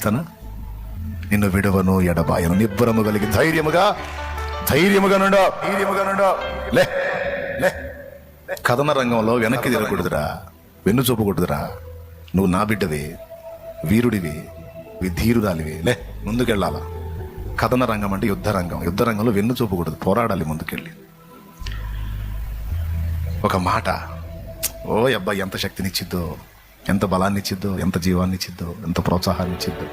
చెప్తానా, నిన్ను విడవను ఎడబాయను. నిబ్బరము కలిగి ధైర్యముగా నుండో లే లే. కథన రంగంలో వెనక్కి తిరగకూడదురా, వెన్ను చూపకూడదురా. నువ్వు నా బిడ్డవి, వీరుడివి, ధీరురాలివి. లే, ముందుకెళ్ళాలా. కథన రంగం అంటే యుద్ధ రంగంలో వెన్ను చూపకూడదు, పోరాడాలి ముందుకెళ్ళి. ఒక మాట ఓ అబ్బాయి ఎంత శక్తినిచ్చిద్దో, ఎంత బలాన్ని ఇచ్చిద్దో, ఎంత జీవాన్ని ఇచ్చిద్దో, ఎంత ప్రోత్సాహాన్ని ఇచ్చిద్దో.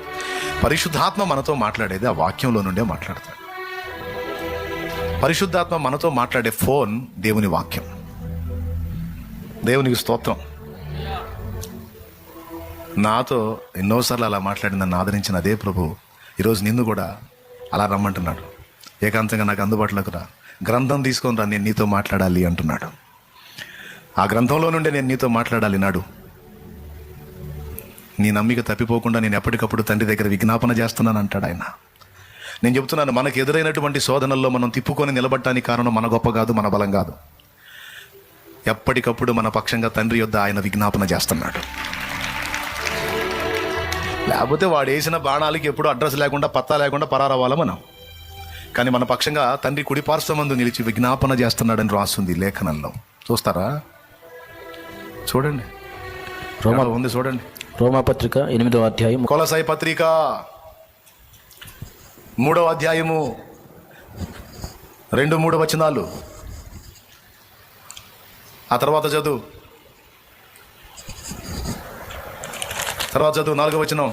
పరిశుద్ధాత్మ మనతో మాట్లాడేది ఆ వాక్యంలో నుండే మాట్లాడతాడు. పరిశుద్ధాత్మ మనతో మాట్లాడే ఫోన్ దేవుని వాక్యం. దేవునికి స్తోత్రం. నాతో ఎన్నోసార్లు అలా మాట్లాడి నన్ను ఆదరించిన అదే ప్రభు ఈరోజు నిన్ను కూడా అలా రమ్మంటున్నాడు. ఏకాంతంగా నాకు అందుబాటులోకి రా, గ్రంథం తీసుకొని రా, నేను నీతో మాట్లాడాలి అంటున్నాడు. ఆ గ్రంథంలో నుండే నేను నీతో మాట్లాడాలి నాడు. నీ నమ్మిక తప్పిపోకుండా నేను ఎప్పటికప్పుడు తండ్రి దగ్గర విజ్ఞాపన చేస్తున్నాను అంటాడు ఆయన. నేను చెబుతున్నాను, మనకు ఎదురైనటువంటి శోధనల్లో మనం తిప్పుకొని నిలబడటానికి కారణం మన గొప్ప కాదు, మన బలం కాదు. ఎప్పటికప్పుడు మన పక్షంగా తండ్రి యొద్ద ఆయన విజ్ఞాపన చేస్తున్నాడు. లేకపోతే వాడు వేసిన బాణాలకి ఎప్పుడు అడ్రస్ లేకుండా, పత్తా లేకుండా పరారవ్వాలి మనం. కానీ మన పక్షంగా తండ్రి కుడి పార్శ్వమందు నిలిచి విజ్ఞాపన చేస్తున్నాడని రాస్తుంది లేఖనంలో. చూస్తారా? చూడండి, రోమా ఉంది చూడండి. రోమాపత్రిక 8వ అధ్యాయం, కొలసాయి పత్రిక 3వ అధ్యాయము 2-3 వచనాలు. ఆ తర్వాత చదువు 4వ వచనం,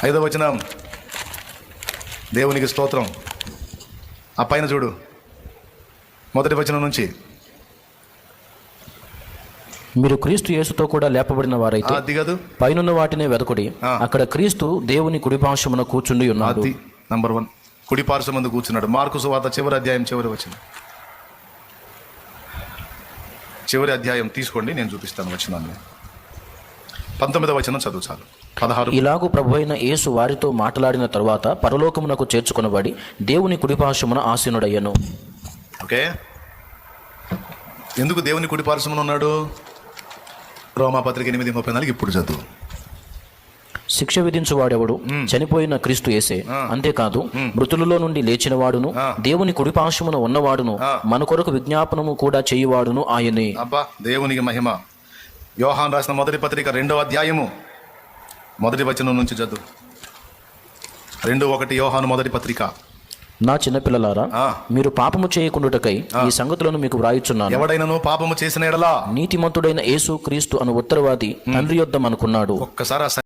5వ వచనం. దేవునికి స్తోత్రం. ఆ పైన చూడు, 1వ వచనం నుంచి. మీరు క్రీస్తు యేసుతో కూడా లేపబడిన వారైతే అది కాదు, పైనున్న వాటినే వెదకుడి, అక్కడ క్రీస్తు దేవుని కుడిపార్శ్వమున కూర్చుండి ఉన్నాడు. అది నంబర్ 1, కుడి పార్శ్వమందు కూర్చున్నాడు. మార్కు సువార్త చివరి అధ్యాయం చివరి వచనం. చివరి అధ్యాయం తీసుకోండి, నేను చూపిస్తాను వచనాన్ని. 19వ వచనం చదువు చాలు. 16. ఇలాగూ ప్రభువైన యేసు వారితో మాట్లాడిన తరువాత పరలోకమునకు చేర్చుకొనబడి దేవుని కుడిపార్శ్వమున ఆసీనుడయ్యను. ఓకే, ఎందుకు దేవుని కుడి పార్శ్వమున ఉన్నాడు? రోమాపత్రిక 8:34 ఇప్పుడు చదువు. శిక్ష విధించువాడెవడు? చనిపోయిన క్రీస్తు యేసే. అంతేకాదు, మృతులలో నుండి లేచిన వాడును, దేవుని కుడిపార్శ్వమున ఉన్నవాడును, మన కొరకు విజ్ఞాపనము కూడా చేయువాడును ఆయనే. అబ్బా, దేవునికి మహిమ. యోహాను రాసిన మొదటి పత్రిక 2వ అధ్యాయము 1వ వచనం నుంచి చదువు. 2:1 యోహాను మొదటి పత్రిక. నా చిన్నపిల్లలారా, మీరు పాపము చేయకుండుటకై ఈ సంగతులను మీకు వ్రాయుచున్నాను. ఎవడైనను పాపము చేసిన ఎడలా నీతిమంతుడైన యేసు క్రీస్తు అను ఉత్తరవాది తండ్రి యొద్ద మనకున్నాడు. ఒక్కసారి